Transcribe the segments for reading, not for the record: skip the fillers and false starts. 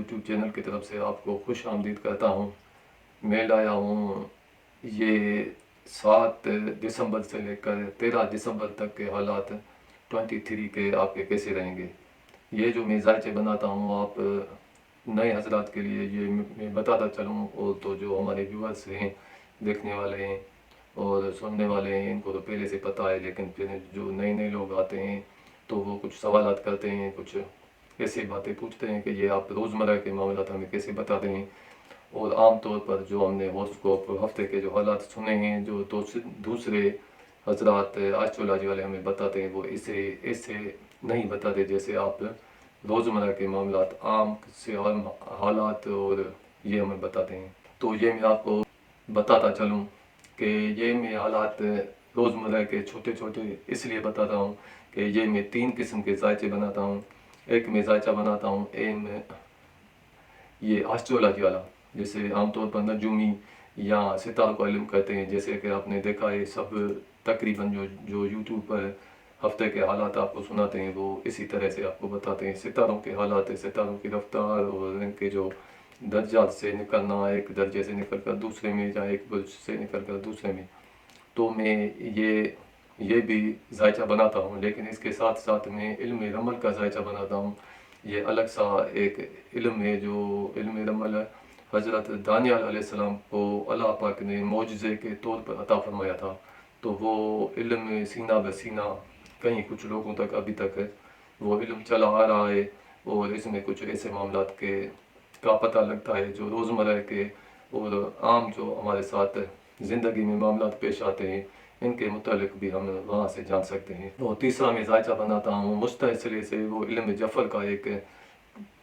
YouTube channel की तरफ से आपको खुश आमदीद करता हूँ। मैं लाया हूँ ये 7 दिसंबर से लेकर 13 दिसंबर तक के हालात 23 के आपके कैसे रहेंगे। ये जो मैं जायचे बनाता हूँ आप नए हजरात के लिए ये मैं बताता चलूँ, और तो जो हमारे व्यूअर्स हैं, देखने वाले हैं और सुनने वाले हैं, इनको तो पहले से पता है, लेकिन फिर जो नए नए लोग आते हैं तो वो कुछ सवालात करते हैं, कुछ ऐसी बातें पूछते हैं कि ये आप रोज़मर्रा के मामलात हमें कैसे बता दें। और आम तौर पर जो हमने हॉरोस्कोप हफ्ते के जो हालात सुने हैं, जो दूसरे हजरात एस्ट्रोलॉजी वाले हमें बताते हैं, वो इसे ऐसे नहीं बताते जैसे आप रोज़मर्रा के मामलात आम से आम हालात और ये हमें बताते हैं। तो ये मैं आपको बताता चलूँ कि ये मैं हालात रोज़मर्रा के छोटे छोटे इसलिए बताता हूँ कि ये मैं 3 किस्म के जायचे बनाता हूँ। एक मैं जायचा बनाता हूँ ये एस्ट्रोलॉजी वाला, जैसे आमतौर पर नजूमी या सितारों का इल्म कहते हैं। जैसे कि आपने देखा है सब तकरीबन जो यूट्यूब पर हफ्ते के हालात आपको सुनाते हैं, वो इसी तरह से आपको बताते हैं सितारों के हालात, सितारों की रफ्तार और इनके जो दर्जात से निकलना, एक दर्जे से निकल कर दूसरे में या एक बुर्ज से निकल कर दूसरे में। तो मैं ये भी जायचा बनाता हूँ, लेकिन इसके साथ साथ मैं इल्म रमल का जायचा बनाता हूँ। ये अलग सा एक इल्म है, जो इल्म रमल हज़रत दानियाल अलैहिस्सलाम को अल्लाह पाक ने मौजज़े के तौर पर अता फरमाया था। तो वो इल्म सीना ब सीना कहीं कुछ लोगों तक अभी तक वो इल्म चला आ रहा है, और इसमें कुछ ऐसे मामलात के का पता लगता है जो रोज़मर्रा के और आम जो हमारे साथ ज़िंदगी में मामलात पेश आते हैं, इनके मुतालिक भी हम वहाँ से जान सकते हैं। और तीसरा मैं जायचा बनाता हूँ मुस्तसिले से, वो इल्म जफ़र का एक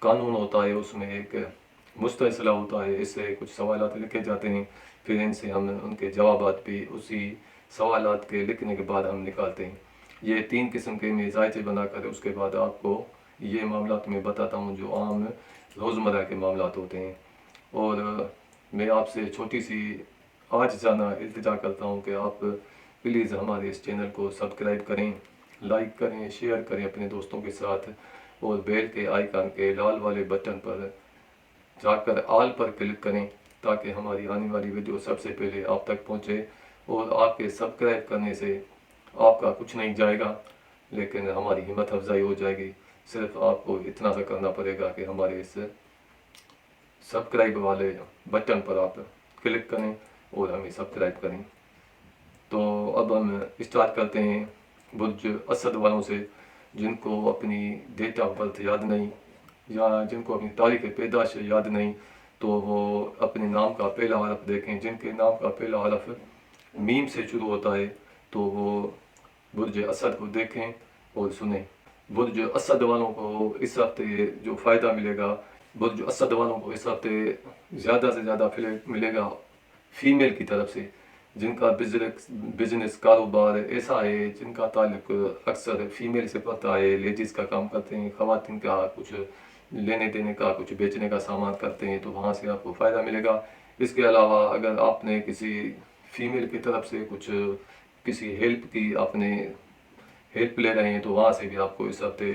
कानून होता है, उसमें एक मुस्तसिला होता है, इससे कुछ सवालात लिखे जाते हैं, फिर इनसे हम उनके जवाबात भी उसी सवालात के लिखने के बाद हम निकालते हैं। ये 3 किस्म के मैं जायचे बनाकर उसके बाद आपको ये मामलात में बताता हूँ जो आम रोज़मर्रा के मामलात होते हैं। और मैं आपसे छोटी सी आज जाना इल्तिजा करता हूँ कि आप प्लीज़ हमारे इस चैनल को सब्सक्राइब करें, लाइक करें, शेयर करें अपने दोस्तों के साथ, और बेल के आइकन के लाल वाले बटन पर जाकर ऑल पर क्लिक करें ताकि हमारी आने वाली वीडियो सबसे पहले आप तक पहुँचे। और आपके सब्सक्राइब करने से आपका कुछ नहीं जाएगा, लेकिन हमारी हिम्मत अफजाई हो जाएगी। सिर्फ आपको इतना सा करना पड़ेगा कि हमारे इस सब्सक्राइब वाले बटन पर आप क्लिक करें और हमें सब्सक्राइब करें। तो अब हम स्टार्ट करते हैं बुर्ज असद वालों से, जिनको अपनी डेट ऑफ बर्थ याद नहीं या जिनको अपनी तारीख़ पैदाश याद नहीं, तो वो अपने नाम का पहला हरफ देखें। जिनके नाम का पहला हरफ मीम से शुरू होता है तो वो बुर्ज असद को देखें और सुनें। बुर्ज असद वालों को इस हफ्ते जो फ़ायदा मिलेगा, बुर्ज असद वालों को इस हफ्ते ज़्यादा से ज़्यादा मिलेगा फीमेल की तरफ से, जिनका बिजनेस कारोबार ऐसा है जिनका ताल्लुक अक्सर फीमेल से पड़ता है, लेडीज़ का काम करते हैं, ख़वातीन का कुछ लेने देने का, कुछ बेचने का सामान करते हैं, तो वहाँ से आपको फ़ायदा मिलेगा। इसके अलावा अगर आपने किसी फीमेल की तरफ से कुछ किसी हेल्प की आपने हेल्प ले रहे हैं, तो वहाँ से भी आपको इस हफ्ते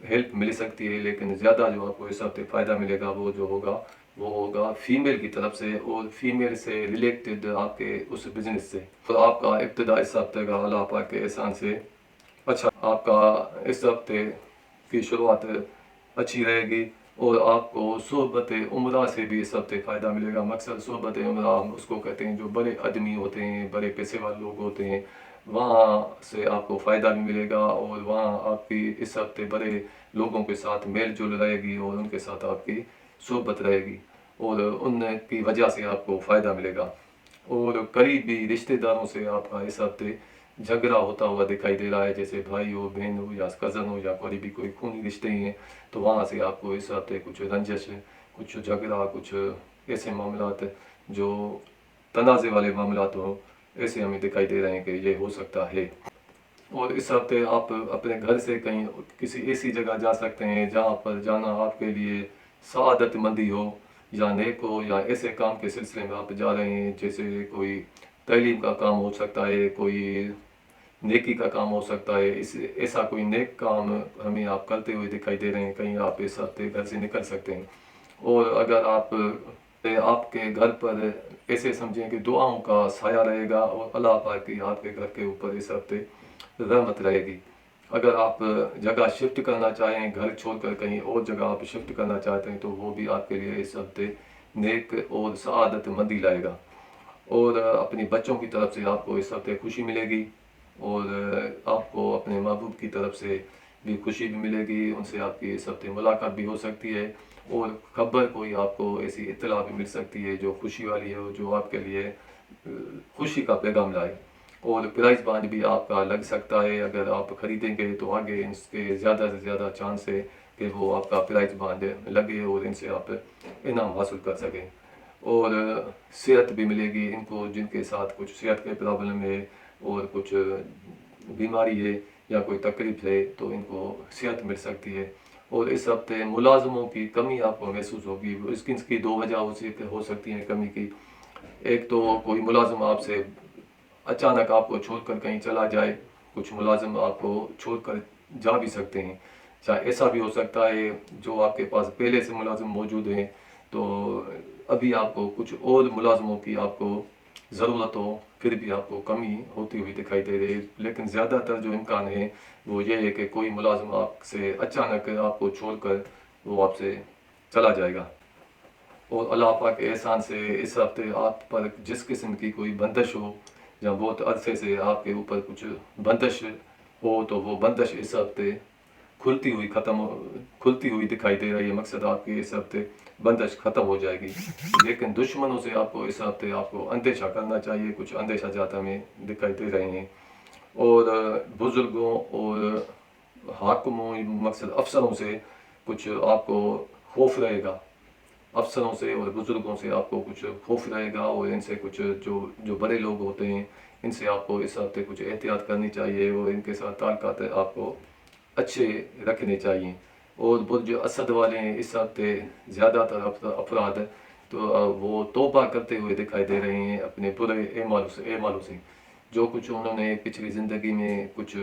हेल्प मिल सकती है। लेकिन ज़्यादा जो आपको इस हफ्ते फ़ायदा मिलेगा वो होगा फीमेल की तरफ से, और फीमेल से रिलेटेड आपके उस बिज़नेस से। तो आपका इब्तिदा इस हफ्ते का अल्लाह पाक के एहसान से अच्छा, आपका इस हफ्ते की शुरुआत अच्छी रहेगी, और आपको सोहबत उमरा से भी इस हफ्ते फ़ायदा मिलेगा। मकसद सोहबत उमरा उसको कहते हैं जो बड़े आदमी होते हैं, बड़े पैसे वाले लोग होते हैं, वहाँ से आपको फ़ायदा भी मिलेगा, और वहाँ आपकी इस हफ्ते बड़े लोगों के साथ मेल जोल रहेगी और उनके साथ आपकी सोहबत रहेगी, और उनकी वजह से आपको फ़ायदा मिलेगा। और करीबी रिश्तेदारों से आपका इस हफ्ते झगड़ा होता हुआ दिखाई दे रहा है, जैसे भाई हो, बहन हो, या कज़न हो, या करीबी कोई खूनी रिश्ते ही हैं, तो वहाँ से आपको इस हफ्ते कुछ रंजिश, कुछ झगड़ा, कुछ ऐसे मामलात जो तनाज़े वाले मामलात हो, ऐसे हमें दिखाई दे रहे हैं कि ये हो सकता है। और इस हफ्ते आप अपने घर से कहीं किसी ऐसी जगह जा सकते हैं जहाँ पर जाना आपके लिए सआदत मंदी हो या नेक हो, या ऐसे काम के सिलसिले में आप जा रहे हैं, जैसे कोई तालीम का काम हो सकता है, कोई नेकी का काम हो सकता है। इस ऐसा कोई नेक काम हमें आप करते हुए दिखाई दे रहे हैं, कहीं आप इस हफ्ते घर से निकल सकते हैं। और अगर आपके घर पर ऐसे समझें कि दुआओं का साया रहेगा और अल्लाह पाक की आपके घर के ऊपर इस हफ्ते रहमत रहेगी। अगर आप जगह शिफ्ट करना चाहें, घर छोड़कर कहीं और जगह आप शिफ्ट करना चाहते हैं, तो वो भी आपके लिए इस हफ्ते नेक और सआदत मंदी लाएगा। और अपने बच्चों की तरफ से आपको इस हफ्ते खुशी मिलेगी, और आपको अपने महबूब की तरफ से भी खुशी भी मिलेगी, उनसे आपकी इस हफ्ते मुलाकात भी हो सकती है, और खबर कोई आपको ऐसी इत्तला भी मिल सकती है जो खुशी वाली हो, जो आपके लिए खुशी का पैगाम लाए। और प्राइस बांड भी आपका लग सकता है, अगर आप ख़रीदेंगे तो आगे इसके ज़्यादा से ज़्यादा चांस है कि वो आपका प्राइस बांड लगे और इनसे आप इनाम हासिल कर सकें। और सेहत भी मिलेगी इनको, जिनके साथ कुछ सेहत के प्रॉब्लम है और कुछ बीमारी है या कोई तकलीफ है, तो इनको सेहत मिल सकती है। और इस हफ्ते मुलाजमों की कमी आपको महसूस होगी। इसकी दो वजह हो सकती हैं कमी की। एक तो कोई मुलाजिम आपसे अचानक आपको छोड़कर कहीं चला जाए, कुछ मुलाजिम आपको छोड़कर जा भी सकते हैं। चाहे ऐसा भी हो सकता है जो आपके पास पहले से मुलाजिम मौजूद हैं, तो अभी आपको कुछ और मुलाजिमों की आपको ज़रूरत हो, फिर भी आपको कमी होती हुई दिखाई दे रही है। लेकिन ज़्यादातर जो इम्कान है वो ये है कि कोई मुलाजिम आपसे अचानक आपको छोड़कर वो आपसे चला जाएगा। और अल्लाह पाक के एहसान से इस हफ्ते आप पर जिस किस्म की कोई बंदिश हो, या बहुत अरसे से आपके ऊपर कुछ बंदिश हो, तो वो बंदिश इस हफ्ते खुलती हुई दिखाई दे रही है। मकसद आपकी इस हफ्ते बंदिश ख़त्म हो जाएगी। लेकिन दुश्मनों से आपको इस हफ्ते आपको अंदेशा करना चाहिए, कुछ अंदेशा जाता हमें दिखाई दे रहे हैं। और बुज़ुर्गों और हाकिमों, मकसद अफसरों से कुछ आपको खौफ रहेगा। अफसरों से और बुज़ुर्गों से आपको कुछ खौफ रहेगा, और इनसे कुछ जो जो बड़े लोग होते हैं, इनसे आपको इस हफ्ते कुछ एहतियात करनी चाहिए, और इनके साथ ताल्लुकात आपको अच्छे रखने चाहिए। और बुर्ज असद वाले हैं इस हफ्ते ज़्यादातर अफराद, तो वो तौबा करते हुए दिखाई दे रहे हैं अपने बुरे एमालों से। जो कुछ उन्होंने पिछली ज़िंदगी में कुछ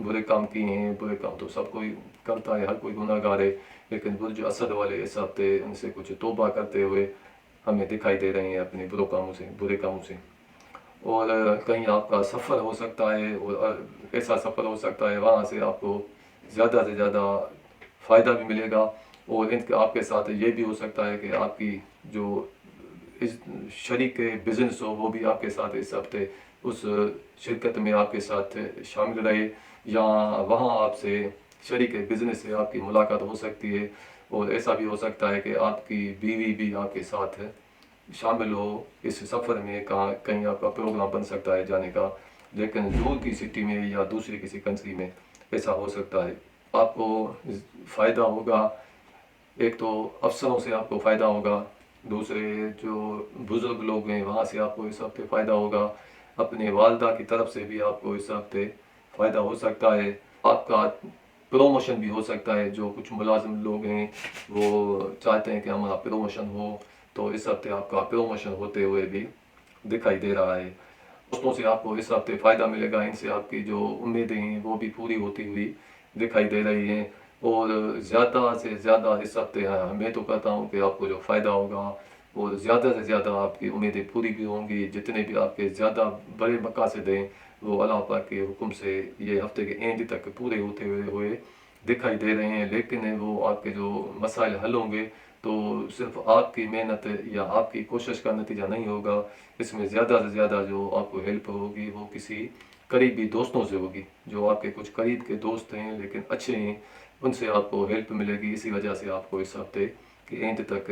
बुरे काम किए हैं, बुरे काम तो सब कोई करता है, हर कोई गुनाहगार है, लेकिन बुर्ज असद वाले इस हफ्ते उनसे कुछ तौबा करते हुए हमें दिखाई दे रहे हैं अपने बुरे कामों से। और कहीं आपका सफ़र हो सकता है, और ऐसा सफ़र हो सकता है वहाँ से आपको ज़्यादा से ज़्यादा फ़ायदा भी मिलेगा। और इनके आपके साथ ये भी हो सकता है कि आपकी जो इस शरीक बिज़नेस हो, वो भी आपके साथ इस हफ्ते उस शिरकत में आपके साथ शामिल रहे, या वहाँ आपसे शरीक बिज़नेस से आपकी मुलाकात हो सकती है। और ऐसा भी हो सकता है कि आपकी बीवी भी आपके साथ शामिल हो इस सफ़र में, कहाँ कहीं आपका प्रोग्राम बन सकता है जाने का, लेकिन दूर की सिटी में या दूसरी किसी कंट्री में ऐसा हो सकता है। आपको फ़ायदा होगा, एक तो अफसरों से आपको फ़ायदा होगा, दूसरे जो बुज़ुर्ग लोग हैं वहाँ से आपको इस हफ्ते फ़ायदा होगा, अपने वालदा की तरफ से भी आपको इस हफ्ते फ़ायदा हो सकता है। आपका प्रमोशन भी हो सकता है, जो कुछ मुलाजिम लोग हैं वो चाहते हैं कि हमारा प्रमोशन हो, तो इस हफ्ते आपका प्रमोशन होते हुए भी दिखाई दे रहा है। दोस्तों से आपको इस हफ्ते फ़ायदा मिलेगा, इनसे आपकी जो उम्मीदें हैं वो भी पूरी होती हुई दिखाई दे रही हैं। और ज़्यादा से ज़्यादा इस हफ्ते मैं तो कहता हूँ कि आपको जो फ़ायदा होगा, और ज़्यादा से ज़्यादा आपकी उम्मीदें पूरी भी होंगी। जितने भी आपके ज़्यादा बड़े मकासद हैं वो अल्लाह पाक के हुक्म से ये हफ्ते के एंड तक पूरे होते हुए दिखाई दे रहे हैं। लेकिन वो आपके जो मसाइल हल होंगे, तो सिर्फ आपकी मेहनत या आपकी कोशिश का नतीजा नहीं होगा। इसमें ज़्यादा से ज़्यादा जो आपको हेल्प होगी वो किसी करीबी दोस्तों से होगी, जो आपके कुछ करीब के दोस्त हैं लेकिन अच्छे हैं, उनसे आपको हेल्प मिलेगी। इसी वजह से आपको इस हफ्ते के एंड तक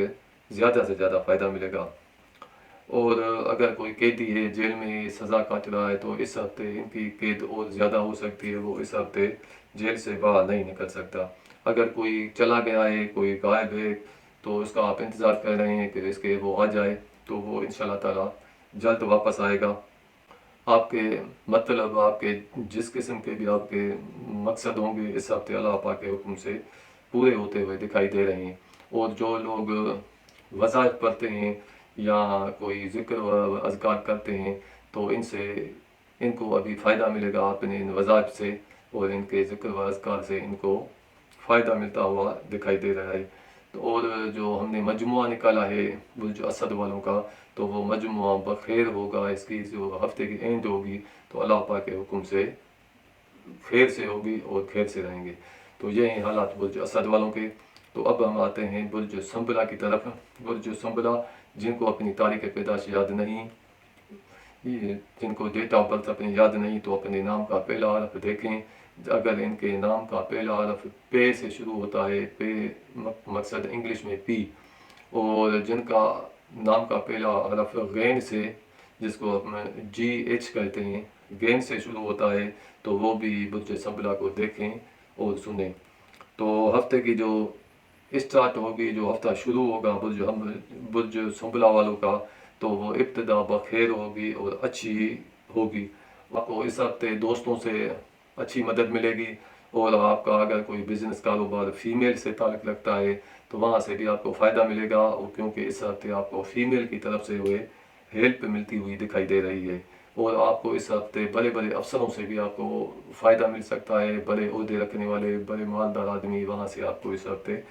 ज़्यादा से ज़्यादा फ़ायदा मिलेगा। और अगर कोई कैदी है, जेल में सज़ा काट रहा है, तो इस हफ्ते इनकी कैद और ज़्यादा हो सकती है, वो इस हफ्ते जेल से बाहर नहीं निकल सकता। अगर कोई चला गया है, कोई गायब है, तो उसका आप इंतज़ार कर रहे हैं कि इसके वो आ जाए, तो वो इंशाल्लाह ताला जल्द वापस आएगा। आपके मतलब आपके जिस किस्म के भी आपके मकसद होंगे इस हफ्ते अल्लाह पाक के हुक्म से पूरे होते हुए दिखाई दे रहे हैं। और जो लोग वज़ाइफ पढ़ते हैं या कोई ज़िक्र व अज़कार करते हैं, तो इनसे इनको अभी फ़ायदा मिलेगा अपने इन वज़ाइफ से और इनके ज़िक्र व अज़कार से इनको फ़ायदा मिलता हुआ दिखाई दे रहा है। तो और जो हमने मजमुआ निकाला है बुर्ज असद वालों का, तो वो मजमुआ बखैर होगा। इसकी जो हफ्ते की एंड होगी तो अल्लाह पाक के हुक्म से खैर से होगी और खैर से रहेंगे। तो ये हैं हालात बुर्ज असद वालों के। तो अब हम आते हैं बुर्ज संबला की तरफ। बुर्ज संबला जिनको अपनी तारीख पैदाइश याद नहीं, जिनको डेट ऑफ बर्थ अपनी याद नहीं, तो अपने नाम का पहला हरफ देखें। अगर इनके नाम का पहला हरफ पे से शुरू होता है, पे मकसद इंग्लिश में पी, और जिनका नाम का पहला हरफ गैन से, जिसको हम GH कहते हैं, गैन से शुरू होता है, तो वो भी बुर्ज संबला को देखें और सुनें। तो हफ्ते की जो स्टार्ट होगी, जो हफ्ता शुरू होगा बुर्ज संबला वालों का, तो वो इब्तिदा बखैर होगी और अच्छी होगी। आपको इस हफ्ते दोस्तों से अच्छी मदद मिलेगी, और आपका अगर कोई बिज़नेस कारोबार फीमेल से ताल्लुक़ रखता है तो वहाँ से भी आपको फ़ायदा मिलेगा, और क्योंकि इस हफ्ते आपको फीमेल की तरफ से हुए हेल्प मिलती हुई दिखाई दे रही है। और आपको इस हफ्ते बड़े बड़े अफसरों से भी आपको फ़ायदा मिल सकता है। बड़े ओहदे रखने वाले बड़े मालदार आदमी, वहाँ से आपको इस हफ्ते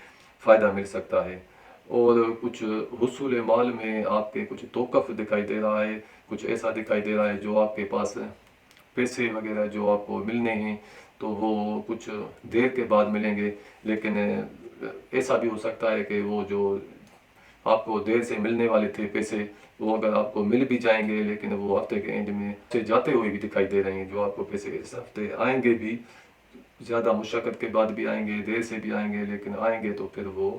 फ़ायदा मिल सकता है। और कुछ हुसूल माल में आपके कुछ तोक़ुफ़ दिखाई दे रहा है, कुछ ऐसा दिखाई दे रहा है जो आपके पास पैसे वगैरह जो आपको मिलने हैं तो वो कुछ देर के बाद मिलेंगे। लेकिन ऐसा भी हो सकता है कि वो जो आपको देर से मिलने वाले थे पैसे, वो अगर आपको मिल भी जाएंगे, लेकिन वो हफ्ते के एंड में से जाते हुए भी दिखाई दे रहे हैं। जो आपको पैसे इस हफ्ते आएंगे भी, ज़्यादा मुशक्क़त के बाद भी आएंगे, देर से भी आएंगे, लेकिन आएंगे तो फिर वो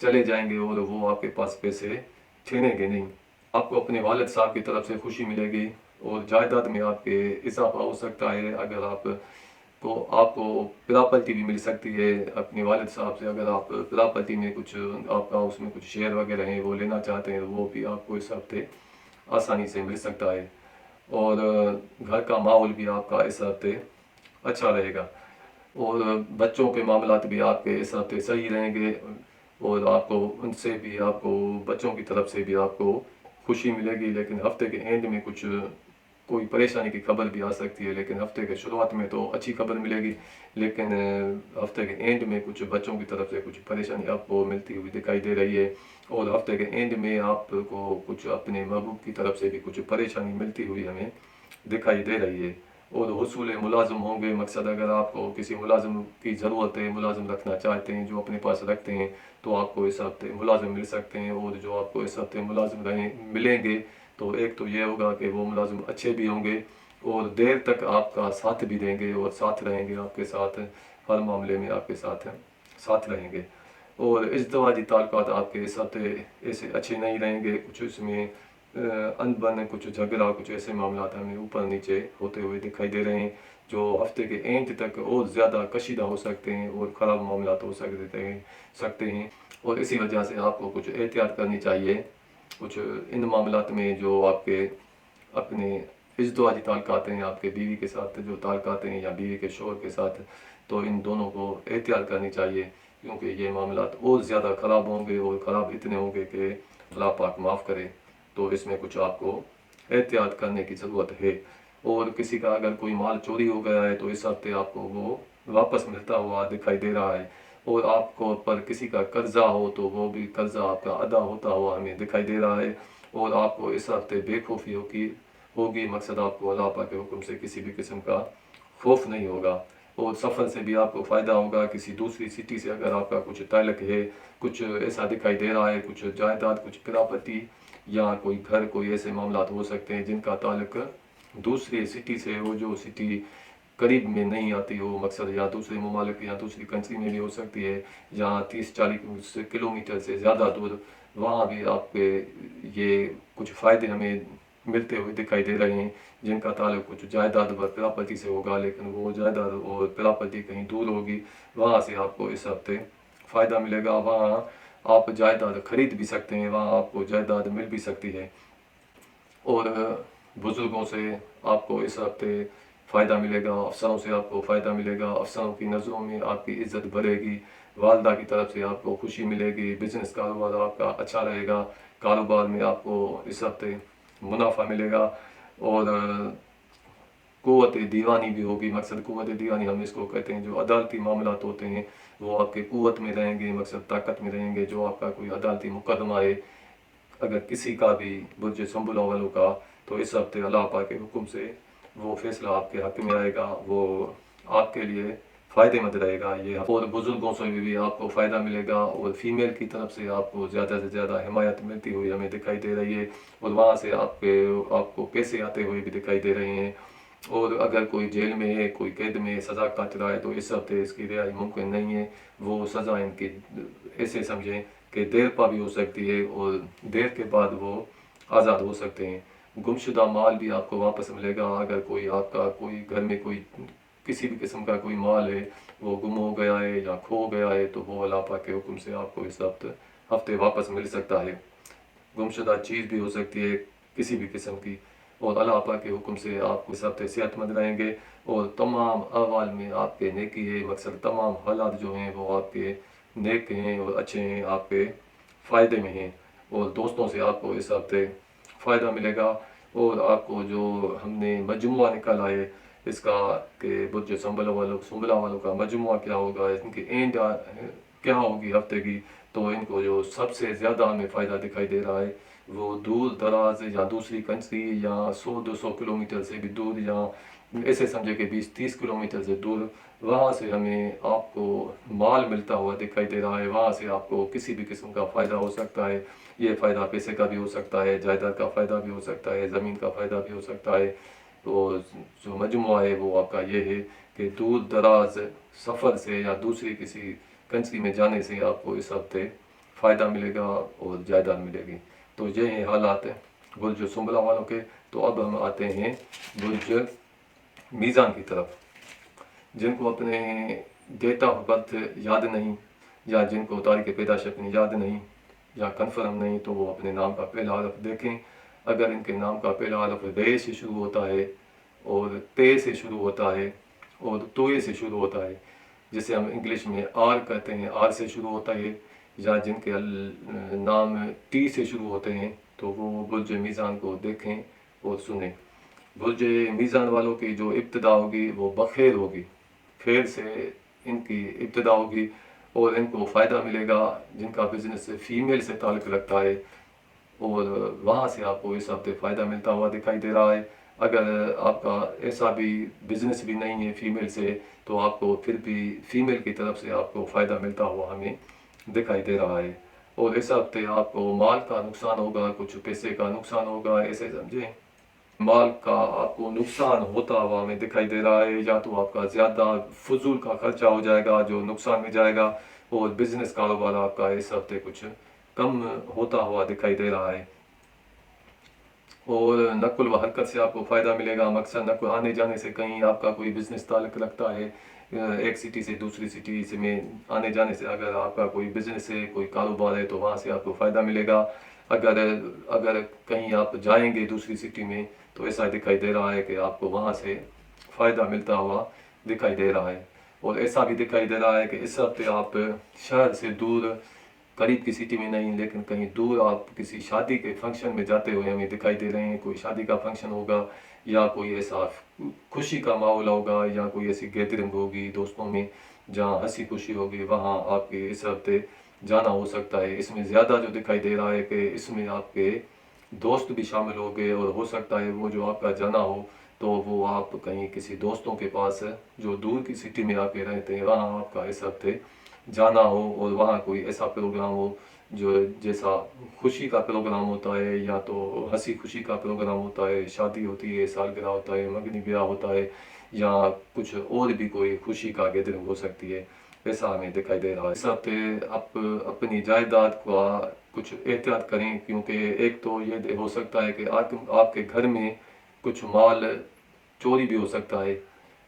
चले जाएंगे और वो आपके पास पैसे ठहरेंगे नहीं। आपको अपने वालिद साहब की तरफ से खुशी मिलेगी, और जायदाद में आपके इजाफा हो सकता है। अगर आपको प्रॉपर्टी भी मिल सकती है अपने वालिद साहब से। अगर आप प्रॉपर्टी में कुछ आपका उसमें कुछ शेयर वगैरह हैं वो लेना चाहते हैं, वो भी आपको इस हफ्ते आसानी से मिल सकता है। और घर का माहौल भी आपका इस हफ्ते अच्छा रहेगा, और बच्चों के मामलात भी आपके इस हफ्ते सही रहेंगे, और आपको उनसे भी, आपको बच्चों की तरफ से भी आपको खुशी मिलेगी। लेकिन हफ्ते के एंड में कुछ कोई परेशानी की खबर भी आ सकती है। लेकिन हफ्ते के शुरुआत में तो अच्छी खबर मिलेगी, लेकिन हफ्ते के एंड में कुछ बच्चों की तरफ से कुछ परेशानी आपको मिलती हुई दिखाई दे रही है, और हफ्ते के एंड में आपको कुछ अपने महबूब की तरफ से भी कुछ परेशानी मिलती हुई हमें दिखाई दे रही है। और हुसूल मुलाज़िम होंगे, मकसद अगर आपको किसी मुलाज़िम की ज़रूरत है, मुलाज़िम रखना चाहते हैं, जो अपने पास रखते हैं, तो आपको इस हफ्ते मुलाज़िम मिल सकते हैं। और जो आपको इस हफ्ते मुलाज़िम मिलेंगे, तो एक तो ये होगा कि वो मुलाज़िम अच्छे भी होंगे और देर तक आपका साथ भी देंगे, और साथ रहेंगे आपके साथ, हर मामले में आपके साथ रहेंगे। और इज़्दिवाजी ताल्लुकात आपके इस हफ्ते ऐसे अच्छे नहीं रहेंगे। कुछ इसमें अनबन, कुछ झगड़ा, कुछ ऐसे मामला हमें ऊपर नीचे होते हुए दिखाई दे रहे हैं, जो हफ्ते के एंड तक और ज़्यादा कशीदा हो सकते हैं और ख़राब मामला हो सकते हैं। और इसी वजह से आपको कुछ एहतियात करनी चाहिए कुछ इन मामलात में, जो आपके अपने इज़्दिवाजी ताल्लुकात हैं, आपके बीवी के साथ जो ताल्लुकात हैं या बीवी के शौहर के साथ, तो इन दोनों को एहतियात करनी चाहिए, क्योंकि ये मामलात और ज़्यादा ख़राब होंगे, और ख़राब इतने होंगे कि अल्लाह पाक माफ़ करे। तो इसमें कुछ आपको एहतियात करने की ज़रूरत है। और किसी का अगर कोई माल चोरी हो गया है, तो इस हफ्ते आपको वो वापस मिलता हुआ दिखाई दे रहा है। और आपको पर किसी का कर्जा हो, तो वो भी कर्जा आपका अदा होता हुआ हमें दिखाई दे रहा है। और आपको इस हफ्ते बेखौफी होगी, मकसद आपको अल्लाह पाक के हुक्म से किसी भी किस्म का खौफ नहीं होगा। और सफ़र से भी आपको फ़ायदा होगा। किसी दूसरी सिटी से अगर आपका कुछ ताल्लुक़ है, कुछ ऐसा दिखाई दे रहा है, कुछ जायदाद, कुछ प्रॉपर्टी या कोई घर, कोई ऐसे मामलात हो सकते हैं जिनका ताल्लुक़ दूसरी सिटी से हो, जो सिटी करीब में नहीं आती हो, मकसद या दूसरे ममालिक या दूसरी कंट्री में भी हो सकती है, या 30-40 किलोमीटर से ज़्यादा दूर, वहाँ भी आपके ये कुछ फ़ायदे हमें मिलते हुए दिखाई दे रहे हैं, जिनका ताल्लुक़ कुछ जायदाद व प्रॉपर्टी से होगा। लेकिन वो जायदाद और प्रॉपर्टी कहीं दूर होगी, वहाँ से आपको इस हफ्ते फ़ायदा मिलेगा। वहाँ आप जायदाद खरीद भी सकते हैं, वहाँ आपको जायदाद मिल भी सकती है। और बुज़ुर्गों से आपको इस हफ्ते फ़ायदा मिलेगा, अफसरों से आपको फ़ायदा मिलेगा, अफसरों की नज़रों में आपकी इज़्ज़त बढ़ेगी, वालदा की तरफ से आपको खुशी मिलेगी, बिज़नेस कारोबार आपका अच्छा रहेगा, कारोबार में आपको इस हफ्ते मुनाफा मिलेगा। और क़ुव्वत दीवानी भी होगी। मकसद क़ुव्वत दीवानी हम इसको कहते हैं, जो अदालती मामलात होते हैं वो आपके क़ुव्वत में रहेंगे, मकसद ताकत में रहेंगे। जो आपका कोई अदालती मुकदमा है अगर किसी का भी बुर्ज संभला वालों का, तो इस हफ्ते अल्लाह पाक के हुक्म से वो फैसला आपके हक़ में आएगा, वो आपके लिए फ़ायदेमंद रहेगा ये। और बुज़ुर्गों से भी आपको फ़ायदा मिलेगा, और फीमेल की तरफ से आपको ज़्यादा से ज़्यादा हिमायत मिलती हुई हमें दिखाई दे रही है, और वहाँ से आपको पैसे आते हुए भी दिखाई दे रहे हैं। और अगर कोई जेल में है, कोई कैद में सज़ा काट रहा है, तो इस हफ्ते इसकी रिहाई मुमकिन नहीं है। वो सज़ा इनकी ऐसे समझें कि देर पा भी हो सकती है, और देर के बाद वो आज़ाद हो सकते हैं। गुमशुदा माल भी आपको वापस मिलेगा। अगर कोई आपका कोई घर में कोई किसी भी किस्म का कोई माल है वो गुम हो गया है या खो गया है, तो वो अल्लाह पाक के हुक्म से आपको इस हफ्ते वापस मिल सकता है। गुमशुदा चीज़ भी हो सकती है किसी भी किस्म की, और अल्लाह पाक के हुक्म से आप इस हफ्ते सेहतमंद रहेंगे, और तमाम अहवाल में आपके नेकी है। मकसद तमाम हालात जो हैं वो आपके नेक हैं और अच्छे हैं, आपके फ़ायदे में हैं, और दोस्तों से आपको इस हफ्ते फ़ायदा मिलेगा। और आपको जो हमने मजमुआ निकाला है इसका कि बुर्ज सुंबला वालों का मजमुआ क्या होगा, इनकी एंड क्या होगी हफ्ते की, तो इनको जो सबसे ज़्यादा हमें फ़ायदा दिखाई दे रहा है वो दूर दराज या दूसरी कंट्री या 100-200 किलोमीटर से भी दूर, या ऐसे समझे कि 20-30 किलोमीटर से दूर, वहाँ से हमें आपको माल मिलता हुआ दिखाई दे रहा है। वहाँ से आपको किसी भी किस्म का फ़ायदा हो सकता है। ये फ़ायदा पैसे का भी हो सकता है, जायदाद का फ़ायदा भी हो सकता है, ज़मीन का फ़ायदा भी हो सकता है। तो जो मजमुआ है वो आपका ये है कि दूर दराज सफ़र से या दूसरी किसी कंट्री में जाने से आपको इस हफ्ते फ़ायदा मिलेगा और जायदाद मिलेगी। तो ये हैं हालात बुर्ज सुंबला वालों के। तो अब हम आते हैं बुर्ज मीज़ान की तरफ। जिनको अपने डेट ऑफ बर्थ याद नहीं, या जिनको तारीख़ पैदाइश अपनी याद नहीं या कन्फर्म नहीं, तो वो अपने नाम का पहला हरफ देखें। अगर इनके नाम का पहला हरफ रे से शुरू होता है, और ते से शुरू होता है, और तोए से शुरू होता है, जिसे हम इंग्लिश में आर कहते हैं, आर से शुरू होता है, या जिनके नाम टी से शुरू होते हैं, तो वो बुर्ज मीज़ान को देखें और सुनें। बुर्ज मीज़ान वालों की जो इब्तिदा होगी वो बखैर होगी, खैर से इनकी इब्तिदा होगी, और इनको फ़ायदा मिलेगा जिनका बिज़नेस फीमेल से ताल्लुक़ रखता है, और वहाँ से आपको इस हफ्ते फ़ायदा मिलता हुआ दिखाई दे रहा है। अगर आपका ऐसा भी बिज़नेस भी नहीं है फीमेल से, तो आपको फिर भी फीमेल की तरफ से आपको फ़ायदा मिलता हुआ हमें दिखाई दे रहा है। और इस हफ्ते आपको माल का नुकसान होगा, कुछ पैसे का नुकसान होगा, ऐसे समझें। माल का आपको नुकसान होता हुआ हमें दिखाई दे रहा है, या तो आपका ज़्यादा फजूल का खर्चा हो जाएगा जो नुकसान में जाएगा, और बिज़नेस कारोबार आपका इस हफ्ते कुछ कम होता हुआ दिखाई दे रहा है। और नकुल व हरकत से आपको फ़ायदा मिलेगा। मकसद नकुल आने जाने से, कहीं आपका कोई बिज़नेस ताल्लुक़ रखता है एक सिटी से दूसरी सिटी में आने जाने से, अगर आपका कोई बिज़नेस है, कोई कारोबार है, तो वहाँ से आपको फ़ायदा मिलेगा। अगर कहीं आप जाएंगे दूसरी सिटी में, तो ऐसा दिखाई दे रहा है कि आपको वहाँ से फ़ायदा मिलता हुआ दिखाई दे रहा है। और ऐसा भी दिखाई दे रहा है कि इस हफ्ते आप शहर से दूर, करीब की सिटी में नहीं लेकिन कहीं दूर आप किसी शादी के फंक्शन में जाते हुए हमें दिखाई दे रहे हैं। कोई शादी का फंक्शन होगा, या कोई ऐसा खुशी का माहौल होगा, या कोई ऐसी गैदरिंग होगी दोस्तों में जहाँ हंसी खुशी होगी, वहाँ आपके इस हफ्ते जाना हो सकता है। इसमें ज़्यादा जो दिखाई दे रहा है कि इसमें आपके दोस्त भी शामिल हो गए, और हो सकता है वो जो आपका जाना हो तो वो आप कहीं किसी दोस्तों के पास जो दूर की सिटी में आके रहते हैं, वहाँ आपका इस हफ्ते जाना हो, और वहाँ कोई ऐसा प्रोग्राम हो जो जैसा खुशी का प्रोग्राम होता है, या तो हंसी खुशी का प्रोग्राम होता है, शादी होती है, सालगिरह होता है, मंगनी ब्याह होता है, या कुछ और भी कोई खुशी का गैदरिंग हो सकती है, ऐसा हमें दिखाई दे रहा है। इस हफ्ते आप अपनी जायदाद का कुछ एहतियात करें, क्योंकि एक तो ये हो सकता है कि आपके घर में कुछ माल चोरी भी हो सकता है,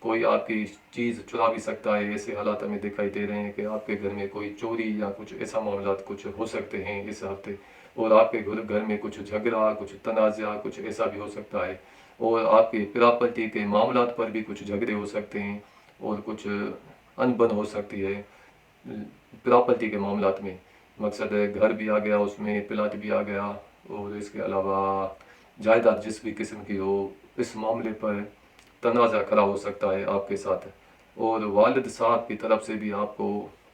कोई आपकी चीज़ चुरा भी सकता है। ऐसे हालात हमें दिखाई दे रहे हैं कि आपके घर में कोई चोरी या कुछ ऐसा मामला कुछ हो सकते हैं इस हफ्ते, और आपके घर में कुछ झगड़ा, कुछ तनाज़ा, कुछ ऐसा भी हो सकता है, और आपकी प्रॉपर्टी के मामलात पर भी कुछ झगड़े हो सकते हैं, और कुछ अनबन हो सकती है प्रॉपर्टी के मामलात में। मकसद है घर भी आ गया, उसमें प्लाट भी आ गया, और इसके अलावा जायदाद जिस भी किस्म की हो, इस मामले पर तनाज़ा खड़ा हो सकता है आपके साथ। और वालिद साहब की तरफ से भी आपको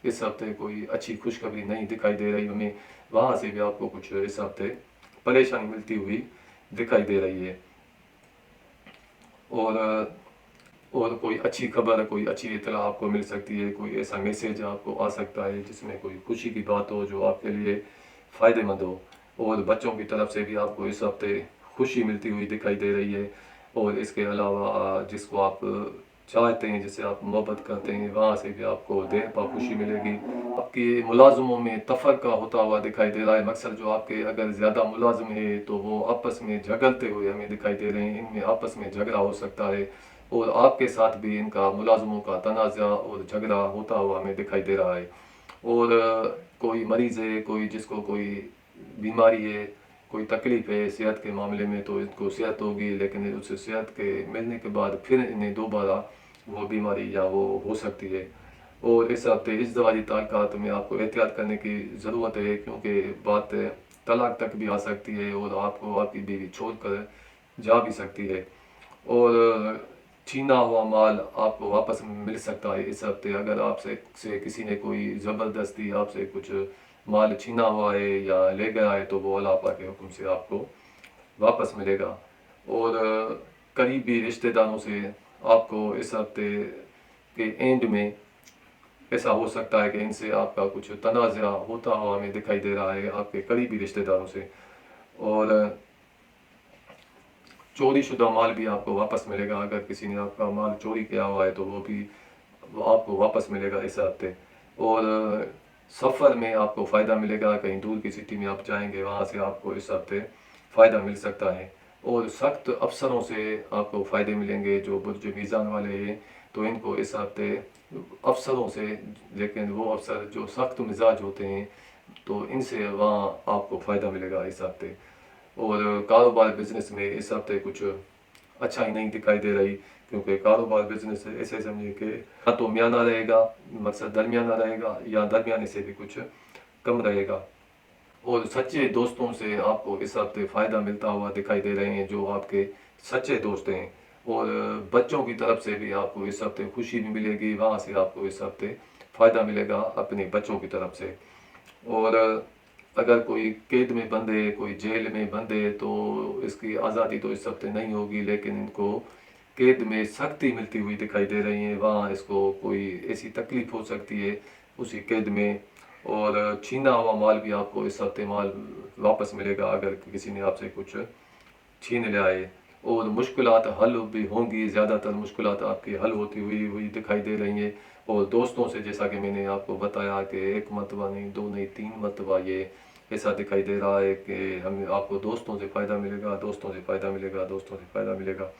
इस हफ्ते कोई अच्छी खुशखबरी नहीं दिखाई दे रही हमें, वहाँ से भी आपको कुछ इस हफ्ते परेशानी मिलती हुई दिखाई दे रही है। और कोई अच्छी खबर, कोई अच्छी इत्तला आपको मिल सकती है, कोई ऐसा मैसेज आपको आ सकता है जिसमें कोई खुशी की बात हो जो आपके लिए फ़ायदेमंद हो। और बच्चों की तरफ से भी आपको इस हफ्ते खुशी मिलती हुई दिखाई दे रही है। और इसके अलावा जिसको आप चाहते हैं, जिससे आप मोहब्बत करते हैं, वहाँ से भी आपको देर पा खुशी मिलेगी। आपके मुलाजमों में तफरका होता हुआ दिखाई दे रहा है। मकसद जो आपके अगर ज़्यादा मुलाजिम है तो वो आपस में झगड़ते हुए हमें दिखाई दे रहे हैं, इनमें आपस में झगड़ा हो सकता है। और आपके साथ भी इनका मुलाजमों का तनाज़ा और झगड़ा होता हुआ हमें दिखाई दे रहा है। और कोई मरीज़ है, कोई जिसको कोई बीमारी है, कोई तकलीफ़ है सेहत के मामले में, तो इनको सेहत होगी, लेकिन उस सेहत के मिलने के बाद फिर इन्हें दोबारा वो बीमारी या वो हो सकती है। और इस हफ्ते इस दवाई ताल्लुकात में आपको एहतियात करने की ज़रूरत है, क्योंकि बात तलाक तक भी आ सकती है और आपको आपकी बीवी छोड़ कर जा भी सकती है। और छीना हुआ माल आपको वापस मिल सकता है इस हफ्ते। अगर आपसे किसी ने कोई ज़बरदस्ती आपसे कुछ माल छीना हुआ है या ले गया है, तो वो अल्लाह पाक के हुक्म से आपको वापस मिलेगा। और करीबी रिश्तेदारों से आपको इस हफ्ते के एंड में ऐसा हो सकता है कि इनसे आपका कुछ तनाज़ा होता हुआ हमें दिखाई दे रहा है, आपके करीबी रिश्तेदारों से। और चोरी शुदा माल भी आपको वापस मिलेगा। अगर किसी ने आपका माल चोरी किया हुआ है तो वो आपको वापस मिलेगा इस हफ्ते। और सफ़र में आपको फ़ायदा मिलेगा, कहीं दूर की सिटी में आप जाएंगे, वहाँ से आपको इस हफ्ते फ़ायदा मिल सकता है। और सख्त अफसरों से आपको फ़ायदे मिलेंगे जो बुर्ज मीज़ान वाले हैं, तो इनको इस हफ्ते अफसरों से, लेकिन वो अफसर जो सख्त मिजाज होते हैं, तो इनसे वहाँ आपको फ़ायदा मिलेगा इस हफ्ते। और कारोबार बिजनेस में इस हफ्ते कुछ अच्छा ही नहीं दिखाई दे रही, क्योंकि कारोबार बिजनेस ऐसे समझिए कि या तो म्याना रहेगा, मकसद दरमियाना रहेगा, या दरमियाने से भी कुछ कम रहेगा। और सच्चे दोस्तों से आपको इस हफ्ते फ़ायदा मिलता हुआ दिखाई दे रहे हैं, जो आपके सच्चे दोस्त हैं। और बच्चों की तरफ से भी आपको इस हफ्ते खुशी भी मिलेगी, वहाँ से आपको इस हफ्ते फ़ायदा मिलेगा अपने बच्चों की तरफ से। और अगर कोई कैद में बंद है, कोई जेल में बंद है, तो इसकी आज़ादी तो इस हफ्ते नहीं होगी, लेकिन इनको कैद में सख्ती मिलती हुई दिखाई दे रही है। वहाँ इसको कोई ऐसी तकलीफ़ हो सकती है उसी कैद में। और छीना हुआ माल भी आपको इस हफ्ते माल वापस मिलेगा अगर किसी ने आपसे कुछ छीन लिया है। और मुश्किलात हल भी होंगी, ज़्यादातर मुश्किलात आपकी हल होती हुई दिखाई दे रही हैं। और दोस्तों से, जैसा कि मैंने आपको बताया कि एक मरतबा नहीं, दो नहीं, तीन मरतबा ये ऐसा दिखाई दे रहा है कि हमें आपको दोस्तों से फ़ायदा मिलेगा, दोस्तों से फ़ायदा मिलेगा, दोस्तों से फ़ायदा मिलेगा।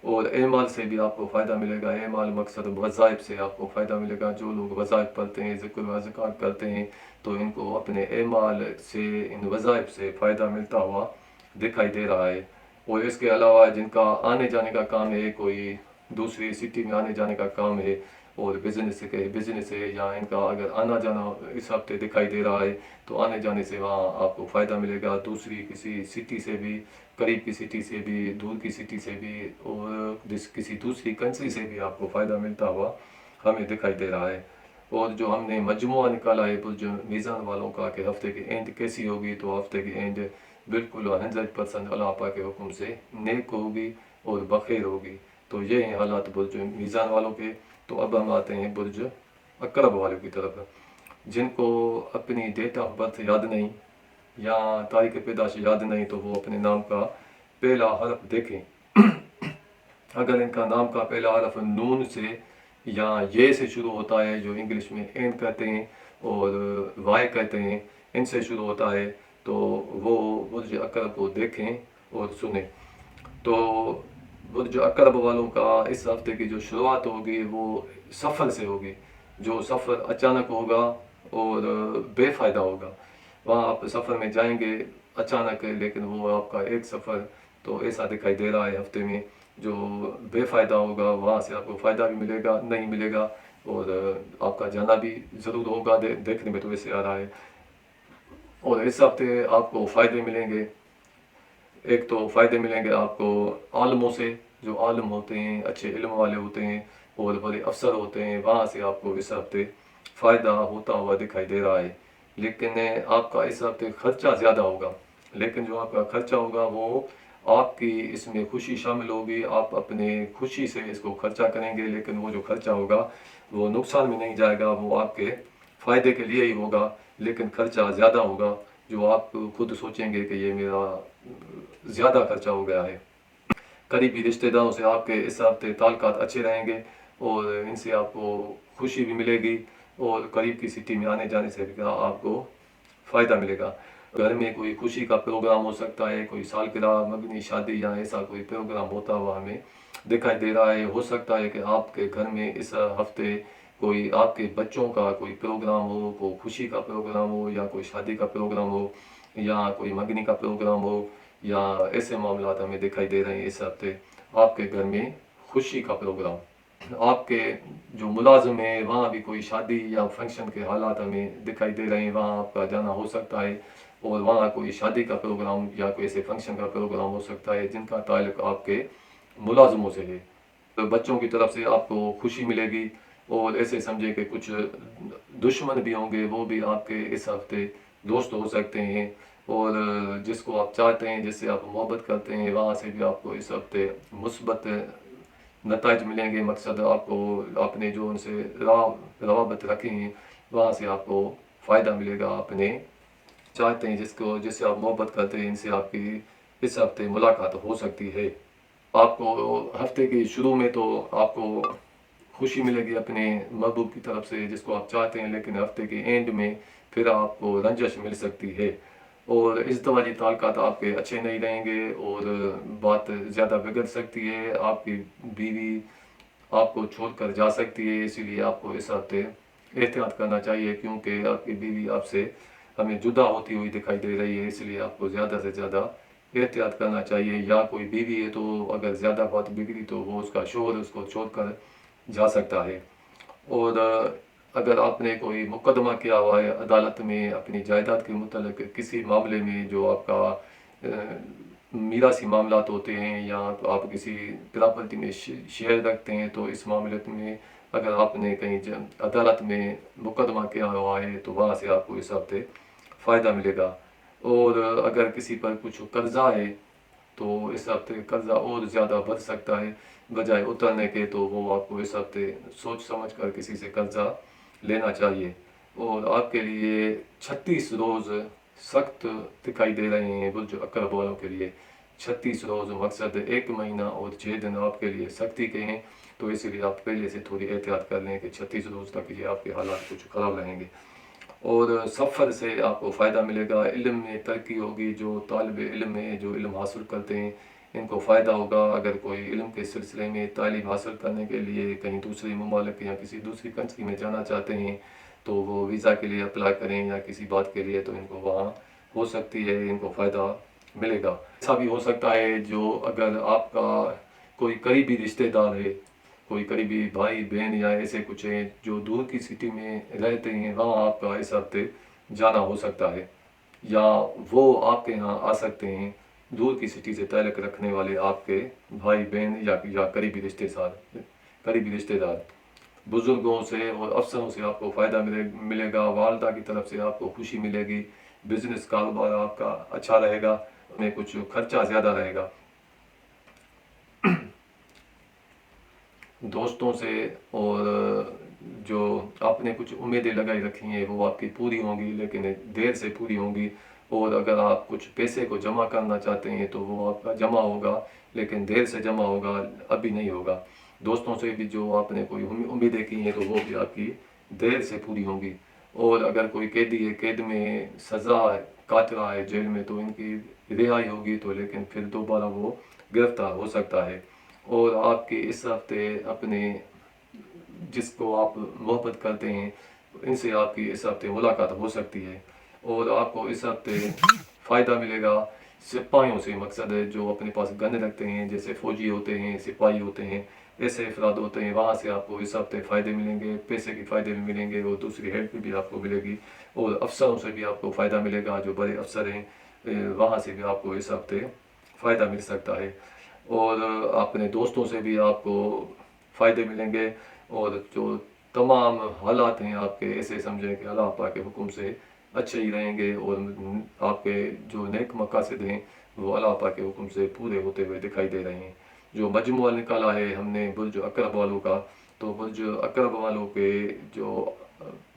और एमाल से भी आपको फ़ायदा मिलेगा। एमाल मकसद वज़ाइफ से आपको फ़ायदा मिलेगा। जो लोग वज़ाइफ पढ़ते हैं, ज़िक्र व अज़कार करते हैं, तो इनको अपने एमाल से, इन वज़ाइफ से फ़ायदा मिलता हुआ दिखाई दे रहा है। और इसके अलावा जिनका आने जाने का काम है, कोई दूसरी सिटी में आने जाने का काम है और बिज़नेस है, या इनका अगर आना जाना इस हफ्ते दिखाई दे रहा है, तो आने जाने से वहाँ आपको फ़ायदा मिलेगा। दूसरी किसी सिटी से भी, करीब की सिटी से भी, दूर की सिटी से भी, और किसी दूसरी कंट्री से भी आपको फ़ायदा मिलता हुआ हमें दिखाई दे रहा है। और जो हमने मजमुआ निकाला है बुर्ज मीज़ान वालों का कि हफ़्ते की एंड कैसी होगी, तो हफ़्ते की एंड बिल्कुल 100% अल्लाह पाक के हुक्म से नेक होगी और बखैर होगी। तो ये हैं हालात बुर्ज मीज़ान वालों के। तो अब हम आते हैं बुर्ज अकरब वालों की तरफ। जिनको अपनी डेट ऑफ बर्थ याद नहीं या तारीख पैदाश याद नहीं, तो वो अपने नाम का पहला हरफ देखें। अगर इनका नाम का पहला हरफ नून से या ये से शुरू होता है, जो इंग्लिश में एन कहते हैं और वाई कहते हैं, इनसे शुरू होता है, तो वो बुर्ज अकरब को देखें और सुने। तो बुर्ज अकरब वालों का इस हफ्ते की जो शुरुआत होगी वो सफ़र से होगी। जो सफ़र अचानक होगा और बेफ़ायदा होगा। वहाँ आप सफ़र में जाएंगे अचानक, लेकिन वो आपका एक सफ़र तो ऐसा दिखाई दे रहा है हफ्ते में जो बेफ़ायदा होगा। वहाँ से आपको फ़ायदा भी मिलेगा, नहीं मिलेगा, और आपका जाना भी ज़रूर होगा, देखने में तो वैसे आ रहा है। और इस हफ्ते आपको फ़ायदे मिलेंगे। एक तो फ़ायदे मिलेंगे आपको आलमों से, جو عالم ہوتے ہیں، اچھے علم والے ہوتے ہیں اور بڑے افسر ہوتے ہیں، وہاں سے آپ کو اس ہفتے فائدہ ہوتا ہوا دکھائی دے رہا ہے۔ لیکن آپ کا اس ہفتے خرچہ زیادہ ہوگا، لیکن جو آپ کا خرچہ ہوگا وہ آپ کی اس میں خوشی شامل ہوگی، آپ اپنے خوشی سے اس کو خرچہ کریں گے، لیکن وہ جو خرچہ ہوگا وہ نقصان میں نہیں جائے گا، وہ آپ کے فائدے کے لیے ہی ہوگا، لیکن خرچہ زیادہ ہوگا، جو آپ خود سوچیں گے کہ یہ میرا زیادہ خرچہ ہو گیا ہے۔ قریبی رشتہ داروں سے آپ کے اس ہفتے تعلقات اچھے رہیں گے اور ان سے آپ کو خوشی بھی ملے گی، اور قریب کی سٹی میں آنے جانے سے بھی آپ کو فائدہ ملے گا۔ گھر میں کوئی خوشی کا پروگرام ہو سکتا ہے، کوئی سالگرہ، مگنی، شادی یا ایسا کوئی پروگرام ہوتا ہوا ہمیں دکھائی دے رہا ہے۔ ہو سکتا ہے کہ آپ کے گھر میں اس ہفتے کوئی آپ کے بچوں کا کوئی پروگرام ہو، کوئی خوشی کا پروگرام ہو، یا کوئی شادی کا پروگرام ہو، یا کوئی مگنی کا پروگرام ہو، یا ایسے معاملات ہمیں دکھائی دے رہے ہیں اس ہفتے آپ کے گھر میں خوشی کا پروگرام۔ آپ کے جو ملازم ہیں وہاں بھی کوئی شادی یا فنکشن کے حالات ہمیں دکھائی دے رہے ہیں، وہاں آپ کا جانا ہو سکتا ہے، اور وہاں کوئی شادی کا پروگرام یا کوئی ایسے فنکشن کا پروگرام ہو سکتا ہے جن کا تعلق آپ کے ملازموں سے ہے۔ بچوں کی طرف سے آپ کو خوشی ملے گی، اور ایسے سمجھے کہ کچھ دشمن بھی ہوں گے، وہ بھی آپ کے اس ہفتے دوست ہو سکتے ہیں، اور جس کو آپ چاہتے ہیں، جس سے آپ محبت کرتے ہیں، وہاں سے بھی آپ کو اس ہفتے مثبت نتائج ملیں گے۔ مقصد آپ کو آپ نے جو ان سے روابط رکھے ہیں وہاں سے آپ کو فائدہ ملے گا۔ اپنے چاہتے ہیں جس سے آپ محبت کرتے ہیں، ان سے آپ کی اس ہفتے ملاقات ہو سکتی ہے۔ آپ کو ہفتے کے شروع میں تو آپ کو خوشی ملے گی اپنے محبوب کی طرف سے جس کو آپ چاہتے ہیں، لیکن ہفتے کے اینڈ میں پھر آپ کو رنجش مل سکتی ہے، اور ازدواجی تعلقات آپ کے اچھے نہیں رہیں گے، اور بات زیادہ بگڑ سکتی ہے۔ آپ کی بیوی آپ کو چھوڑ کر جا سکتی ہے، اسی لیے آپ کو اس ہفتے احتیاط کرنا چاہیے، کیونکہ آپ کی بیوی آپ سے ہمیں جدا ہوتی ہوئی دکھائی دے رہی ہے، اس لیے آپ کو زیادہ سے زیادہ احتیاط کرنا چاہیے۔ یا کوئی بیوی ہے تو اگر زیادہ بات بگڑی تو وہ اس کا شوہر اس کو چھوڑ کر جا سکتا ہے۔ اور اگر آپ نے کوئی مقدمہ کیا ہوا ہے عدالت میں اپنی جائیداد کے متعلق کسی معاملے میں، جو آپ کا میراثی معاملات ہوتے ہیں، یا تو آپ کسی پراپرٹی میں شیئر رکھتے ہیں، تو اس معاملے میں اگر آپ نے کہیں عدالت میں مقدمہ کیا ہوا ہے تو وہاں سے آپ کو اس ہفتے فائدہ ملے گا۔ اور اگر کسی پر کچھ قرضہ ہے تو اس ہفتے قرضہ اور زیادہ بڑھ سکتا ہے بجائے اترنے کے، تو وہ آپ کو اس ہفتے سوچ سمجھ کر کسی سے قرضہ لینا چاہیے۔ اور آپ کے لیے 36 روز سخت دکھائی دے رہے ہیں برج عقرب والوں کے لیے۔ 36 روز مقصد 1 مہینہ اور 6 دن آپ کے لیے سختی کے ہیں، تو اسی لیے آپ پہلے سے تھوڑی احتیاط کر لیں کہ 36 روز تک یہ آپ کے حالات کچھ خراب رہیں گے۔ اور سفر سے آپ کو فائدہ ملے گا، علم میں ترقی ہوگی، جو طالب علم ہے جو علم حاصل کرتے ہیں ان کو فائدہ ہوگا۔ اگر کوئی علم کے سلسلے میں تعلیم حاصل کرنے کے لیے کہیں دوسرے ممالک یا کسی دوسری کنٹری میں جانا چاہتے ہیں تو وہ ویزا کے لیے اپلائی کریں، یا کسی بات کے لیے، تو ان کو وہاں ہو سکتی ہے، ان کو فائدہ ملے گا۔ ایسا بھی ہو سکتا ہے جو اگر آپ کا کوئی قریبی رشتہ دار ہے، کوئی قریبی بھائی بہن یا ایسے کچھ ہیں جو دور کی سٹی میں رہتے ہیں، وہاں آپ کا اس ہفتے جانا ہو سکتا ہے، یا وہ آپ کے یہاں آ سکتے ہیں، دور کی سٹی سے تعلق رکھنے والے آپ کے بھائی بہن یا قریبی رشتہ دار۔ بزرگوں سے اور افسروں سے آپ کو فائدہ ملے گا، والدہ کی طرف سے آپ کو خوشی ملے گی، بزنس کاروبار آپ کا اچھا رہے گا، میں کچھ خرچہ زیادہ رہے گا۔ دوستوں سے اور جو آپ نے کچھ امیدیں لگائی رکھی ہیں وہ آپ کی پوری ہوں گی، لیکن دیر سے پوری ہوں گی۔ اور اگر آپ کچھ پیسے کو جمع کرنا چاہتے ہیں تو وہ آپ کا جمع ہوگا، لیکن دیر سے جمع ہوگا، ابھی نہیں ہوگا۔ دوستوں سے بھی جو آپ نے کوئی امیدیں کی ہیں تو وہ بھی آپ کی دیر سے پوری ہوں گی۔ اور اگر کوئی قیدی ہے، قید میں سزا کاٹ رہا ہے جیل میں، تو ان کی رہائی ہوگی، تو لیکن پھر دوبارہ وہ گرفتار ہو سکتا ہے۔ اور آپ کے اس ہفتے اپنے جس کو آپ محبت کرتے ہیں ان سے آپ کی اس ہفتے ملاقات ہو سکتی ہے، اور آپ کو اس ہفتے فائدہ ملے گا سپاہیوں سے، مقصد ہے جو اپنے پاس گن رکھتے ہیں، جیسے فوجی ہوتے ہیں، سپاہی ہوتے ہیں، ایسے افراد ہوتے ہیں، وہاں سے آپ کو اس ہفتے فائدے ملیں گے، پیسے کے فائدے بھی ملیں گے، اور دوسری ہیلپ بھی آپ کو ملے گی، اور افسروں سے بھی آپ کو فائدہ ملے گا، جو بڑے افسر ہیں وہاں سے بھی آپ کو اس ہفتے فائدہ مل سکتا ہے۔ اور اپنے دوستوں سے بھی آپ کو فائدے ملیں گے، اور جو تمام حالات ہیں آپ کے ایسے سمجھیں کہ اللہ پاک کے حکم سے اچھے ہی رہیں گے، اور آپ کے جو نیک مقاصد ہیں وہ اللہ پاک کے حکم سے پورے ہوتے ہوئے دکھائی دے رہے ہیں۔ جو مجموعہ نکالا ہے ہم نے برج اقرب والوں کا، تو برج اقرب والوں کے جو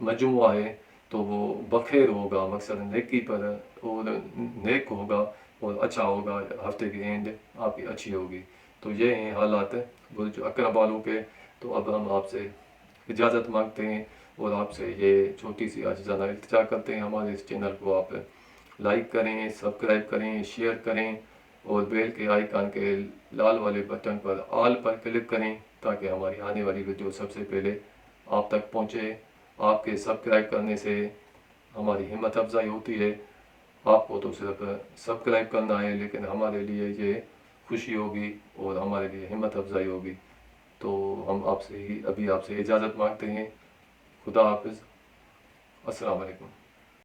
مجموعہ ہے تو وہ بخیر ہوگا، مقصد نیکی پر اور نیک ہوگا اور اچھا ہوگا، ہفتے کی اینڈ آپ کی اچھی ہوگی۔ تو یہ ہیں حالات برج اقرب والوں کے۔ تو اب ہم آپ سے اجازت مانگتے ہیں اور آپ سے یہ چھوٹی سی عاجزانہ التجا کرتے ہیں، ہمارے اس چینل کو آپ لائک کریں، سبسکرائب کریں، شیئر کریں، اور بیل کے آئیکن کے لال والے بٹن پر آل پر کلک کریں تاکہ ہماری آنے والی ویڈیو سب سے پہلے آپ تک پہنچے۔ آپ کے سبسکرائب کرنے سے ہماری ہمت افزائی ہوتی ہے۔ آپ کو تو صرف سبسکرائب کرنا ہے، لیکن ہمارے لیے یہ خوشی ہوگی اور ہمارے لیے ہمت افزائی ہوگی۔ تو ہم ابھی آپ سے اجازت مانگتے ہیں۔ خدا حافظ، السلام علیکم۔